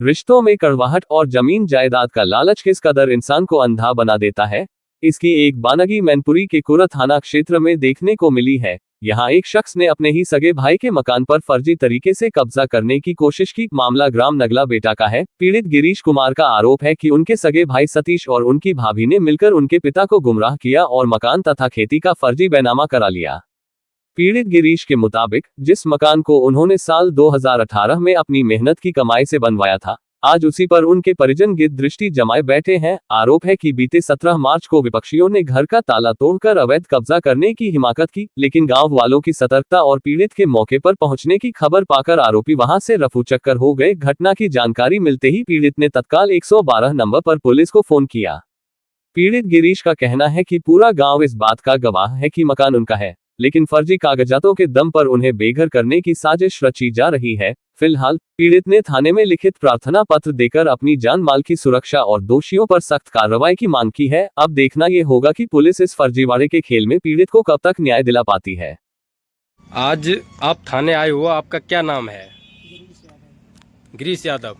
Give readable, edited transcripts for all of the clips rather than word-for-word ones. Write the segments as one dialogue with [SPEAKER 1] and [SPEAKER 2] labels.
[SPEAKER 1] रिश्तों में कड़वाहट और जमीन जायदाद का लालच किस कदर इंसान को अंधा बना देता है, इसकी एक बानगी मैनपुरी के कुरा थाना क्षेत्र में देखने को मिली है। यहाँ एक शख्स ने अपने ही सगे भाई के मकान पर फर्जी तरीके से कब्जा करने की कोशिश की। मामला ग्राम नगला बेटा का है। पीड़ित गिरीश कुमार का आरोप है कि उनके सगे भाई सतीश और उनकी भाभी ने मिलकर उनके पिता को गुमराह किया और मकान तथा खेती का फर्जी बैनामा करा लिया। पीड़ित गिरीश के मुताबिक जिस मकान को उन्होंने साल 2018 में अपनी मेहनत की कमाई से बनवाया था, आज उसी पर उनके परिजन गिद्ध दृष्टि जमाए बैठे हैं। आरोप है कि बीते 17 मार्च को विपक्षियों ने घर का ताला तोड़कर अवैध कब्जा करने की हिमाकत की, लेकिन गांव वालों की सतर्कता और पीड़ित के मौके पर पहुंचने की खबर पाकर आरोपी वहां से रफूचक्कर हो गए। घटना की जानकारी मिलते ही पीड़ित ने तत्काल 112 नंबर पर पुलिस को फोन किया। पीड़ित गिरीश का कहना है कि पूरा गाँव इस बात का गवाह है कि मकान उनका है, लेकिन फर्जी कागजातों के दम पर उन्हें बेघर करने की साजिश रची जा रही है। फिलहाल पीड़ित ने थाने में लिखित प्रार्थना पत्र देकर अपनी जान माल की सुरक्षा और दोषियों पर सख्त कार्रवाई की मांग की है। अब देखना ये होगा कि पुलिस इस फर्जीवाड़े के खेल में पीड़ित को कब तक न्याय दिला पाती है।
[SPEAKER 2] आज आप थाने आए हो, आपका क्या नाम है? गिरीश यादव।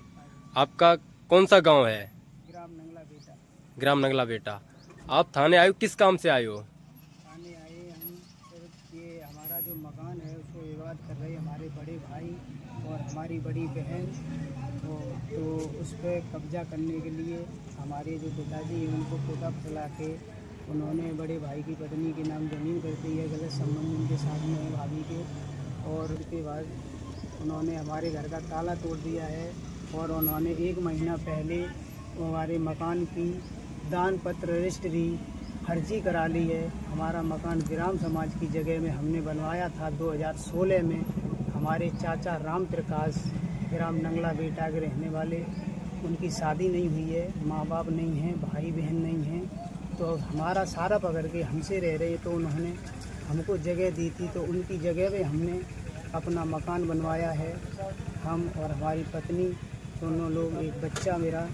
[SPEAKER 2] आपका कौन सा गांव है?
[SPEAKER 3] ग्राम नंगला बेटा।
[SPEAKER 2] ग्राम नगला बेटा। आप थाने आए हो, किस काम से आए हो?
[SPEAKER 3] थाने आए हम सिर्फ ये हमारा जो मकान है उसको विवाद कर रहे हमारे बड़े भाई और हमारी बड़ी बहन, तो उस पर कब्जा करने के लिए हमारे जो पिताजी हैं उनको कोटा फैला के उन्होंने बड़े भाई की पत्नी के नाम ज़मीन कर दी है। गलत संबंध उनके साथ में है भाभी के, और उसके बाद उन्होंने हमारे घर का ताला तोड़ दिया है और उन्होंने 1 महीना पहले हमारे मकान की दान पत्र रजिस्ट्री फर्जी करा ली है। हमारा मकान ग्राम समाज की जगह में हमने बनवाया था 2016 में। हमारे चाचा राम प्रकाश ग्राम नंगला बेटा के रहने वाले, उनकी शादी नहीं हुई है, माँ बाप नहीं हैं, भाई बहन नहीं हैं, तो हमारा सारा पकड़ के हमसे रह रहे। तो उन्होंने हमको जगह दी थी, तो उनकी जगह पे हमने अपना मकान बनवाया है। हम और हमारी पत्नी दोनों लोग, एक बच्चा मेरा,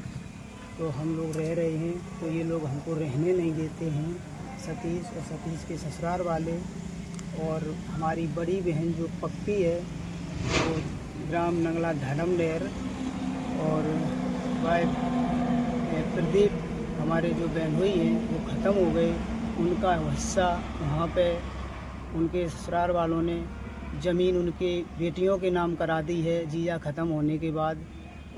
[SPEAKER 3] तो हम लोग रह रहे हैं। तो ये लोग हमको रहने नहीं देते हैं, सतीश और सतीश के ससुराल वाले। और हमारी बड़ी बहन जो पप्पी है वो ग्राम नंगला धड़मडेर, और भाई प्रदीप हमारे जो बहन हुई हैं वो ख़त्म हो गए। उनका हिस्सा वहाँ पे उनके ससुराल वालों ने ज़मीन उनके बेटियों के नाम करा दी है जीजा ख़त्म होने के बाद,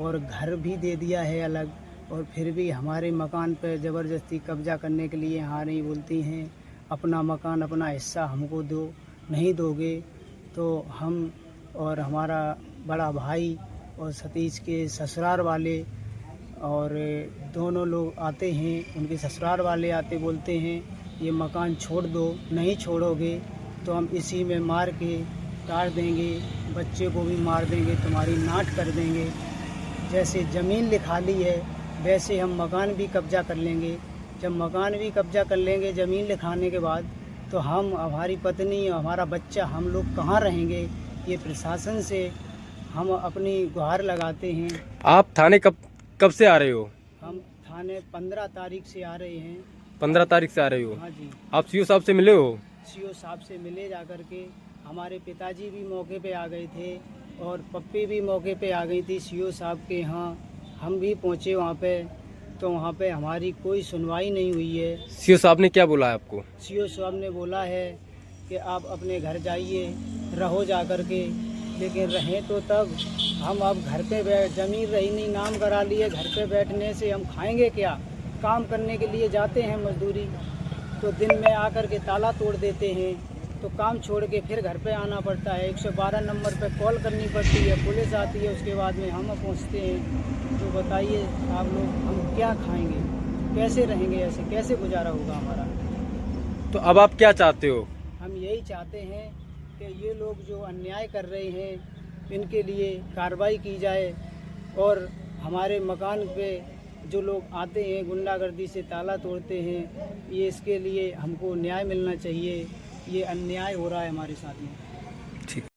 [SPEAKER 3] और घर भी दे दिया है अलग। और फिर भी हमारे मकान पर ज़बरदस्ती कब्जा करने के लिए यहाँ नहीं बोलती हैं, अपना मकान अपना हिस्सा हमको दो, नहीं दोगे तो हम और हमारा बड़ा भाई और सतीश के ससुराल वाले और दोनों लोग आते हैं। उनके ससुराल वाले आते बोलते हैं ये मकान छोड़ दो, नहीं छोड़ोगे तो हम इसी में मार के काट देंगे, बच्चे को भी मार देंगे, तुम्हारी नाट कर देंगे। जैसे ज़मीन लिखा ली है वैसे हम मकान भी कब्जा कर लेंगे। जब मकान भी कब्जा कर लेंगे ज़मीन लिखाने के बाद, तो हम, हमारी पत्नी, हमारा बच्चा, हम लोग कहाँ रहेंगे? ये प्रशासन से हम अपनी गुहार लगाते हैं।
[SPEAKER 2] आप थाने कब से आ रहे हो?
[SPEAKER 3] हम थाने 15 तारीख से आ रहे हैं।
[SPEAKER 2] 15 तारीख से आ रहे हो?
[SPEAKER 3] हाँ जी।
[SPEAKER 2] आप सीओ साहब से मिले हो?
[SPEAKER 3] सीओ साहब से मिले जा कर के। हमारे पिताजी भी मौके पे आ गए थे और पप्पी भी मौके पे आ गई थी सीओ साहब के यहाँ। हम भी पहुँचे वहाँ पे, तो वहाँ पे हमारी कोई सुनवाई नहीं हुई है।
[SPEAKER 2] सीओ साहब ने क्या बोला है आपको?
[SPEAKER 3] सीओ साहब ने बोला है कि आप अपने घर जाइए, रहो जा कर के, लेकिन रहें तो तब। हम अब घर पे ज़मीन रही नहीं, नाम करा लिए, घर पे बैठने से हम खाएंगे क्या? काम करने के लिए जाते हैं मजदूरी, तो दिन में आकर के ताला तोड़ देते हैं, तो काम छोड़ के फिर घर पे आना पड़ता है। 112 नंबर पे कॉल करनी पड़ती है, पुलिस आती है, उसके बाद में हम पहुंचते हैं। तो बताइए आप लोग, हम क्या खाएंगे, कैसे रहेंगे, ऐसे कैसे गुजारा होगा हमारा?
[SPEAKER 2] तो अब आप क्या चाहते हो?
[SPEAKER 3] हम यही चाहते हैं कि ये लोग जो अन्याय कर रहे हैं इनके लिए कार्रवाई की जाए, और हमारे मकान पे जो लोग आते हैं गुंडागर्दी से ताला तोड़ते हैं, ये इसके लिए हमको न्याय मिलना चाहिए। ये अन्याय हो रहा है हमारे साथ में।